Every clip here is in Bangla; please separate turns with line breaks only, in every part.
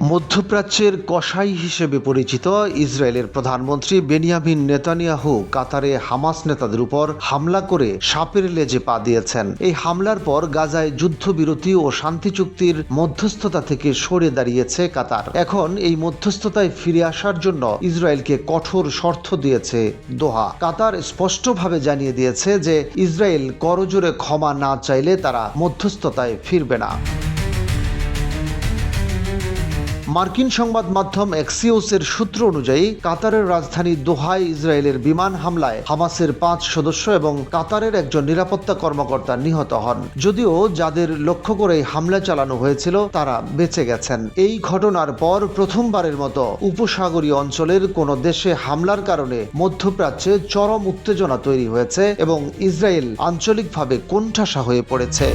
মধ্যপ্রাচ্যের কসাই হিসেবে পরিচিত ইসরায়েলের প্রধানমন্ত্রী বেনিয়ামিন নেতানিয়াহু কাতারে হামাস নেতাদের উপর হামলা করে সাপের লেজে পা দিয়েছেন। এই হামলার পর গাজায় যুদ্ধবিরতি ও শান্তি চুক্তির মধ্যস্থতা থেকে সরে দাঁড়িয়েছে কাতার। এখন এই মধ্যস্থতায় ফিরে আসার জন্য ইসরায়েলকে কঠোর শর্ত দিয়েছে দোহা। কাতার স্পষ্টভাবে জানিয়ে দিয়েছে যে ইসরায়েল করজোড়ে ক্ষমা না চাইলে তারা মধ্যস্থতায় ফিরবে না। মার্কিন সংবাদ মাধ্যম এক্সিওসের সূত্র অনুযায়ী কাতারের রাজধানী দোহায় ইসরায়েলের বিমান হামলায় হামাসের 5 সদস্য এবং কাতারের একজন নিরাপত্তা কর্মকর্তা নিহত হন। যদিও যাদের লক্ষ্য করে হামলা চালানো হয়েছিল তারা বেঁচে গেছেন। এই ঘটনার পর প্রথমবারের মতো উপসাগরীয় অঞ্চলের কোনো দেশে হামলার কারণে মধ্যপ্রাচ্যে চরম উত্তেজনা তৈরি হয়েছে এবং ইসরায়েল আঞ্চলিকভাবে কোণঠাসা হয়ে পড়েছে।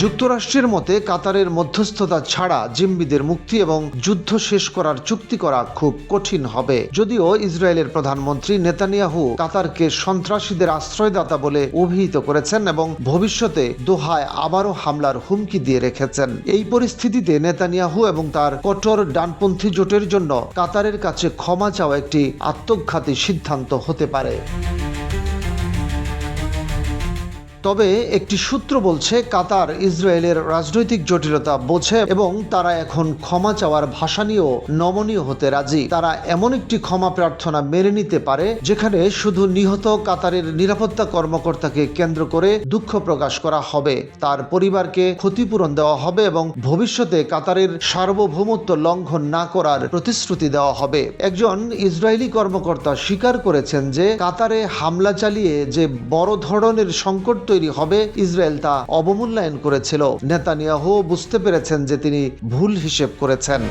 যুক্তরাষ্ট্রের মতে কাতারের মধ্যস্থতা ছাড়া জিম্মিদের মুক্তি এবং যুদ্ধ শেষ করার চুক্তি করা খুব কঠিন হবে। যদিও ইসরায়েলের প্রধানমন্ত্রী নেতানিয়াহু কাতারকে সন্ত্রাসীদের আশ্রয়দাতা বলে অভিহিত করেছেন এবং ভবিষ্যতে দোহায় আবারও হামলার হুমকি দিয়ে রেখেছেন। এই পরিস্থিতিতে নেতানিয়াহু এবং তার কঠোর ডানপন্থী জোটের জন্য কাতারের কাছে ক্ষমা চাওয়া একটি আত্মঘাতী সিদ্ধান্ত হতে পারে। তবে একটি সূত্র বলছে কাতার ইসরায়েলের রাজনৈতিক জটিলতা বোঝে এবং তারা এখন ক্ষমা চাওয়ার ভাষা নিয়েও নমনীয় হতে রাজি। তারা এমন একটি ক্ষমা প্রার্থনা মেনে নিতে পারে যেখানে শুধু নিহত কাতারের নিরাপত্তা কর্মকর্তাকে কেন্দ্র করে দুঃখ প্রকাশ করা হবে, তার পরিবারকে ক্ষতিপূরণ দেওয়া হবে এবং ভবিষ্যতে কাতারের সার্বভৌমত্ব লঙ্ঘন না করার প্রতিশ্রুতি দেওয়া হবে। একজন ইসরায়েলি কর্মকর্তা স্বীকার করেছেন যে কাতারে হামলা চালিয়ে যে বড় ধরনের সংকট তৈরি হবে ইসরায়েল তা অবমূল্যায়ন করেছিল। নেতানিয়াহু বুঝতে পেরেছেন যে তিনি ভুল হিসেব করেছেন।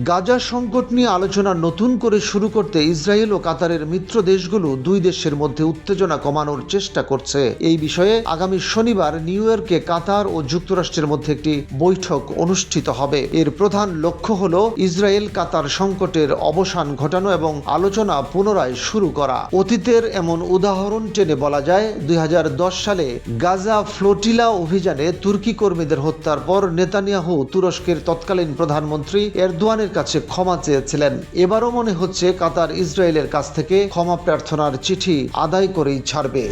গাজা সংকট নিয়ে আলোচনা নতুন করে শুরু করতে ইসরায়েল ও কাতারের মিত্র দেশগুলো দুই দেশের মধ্যে উত্তেজনা কমানোর চেষ্টা করছে। এই বিষয়ে আগামী শনিবার নিউ ইয়র্কে কাতার ও যুক্তরাষ্ট্রের মধ্যে একটি বৈঠক অনুষ্ঠিত হবে। এর প্রধান লক্ষ্য হল ইসরায়েল কাতার সংকটের অবসান ঘটানো এবং আলোচনা পুনরায় শুরু করা। অতীতের এমন উদাহরণ টেনে বলা যায় 2010 সালে গাজা ফ্লোটিলা অভিযানে তুর্কি কর্মীদের হত্যার পর নেতানিয়াহু তুরস্কের তৎকালীন প্রধানমন্ত্রী এরদোয়ানের কাছে ক্ষমা চেয়েছিলেন। এবারও মনে হচ্ছে কাতার ইসরায়েলের কাছ থেকে ক্ষমা প্রার্থনার চিঠি আদায় করেই ছাড়বে।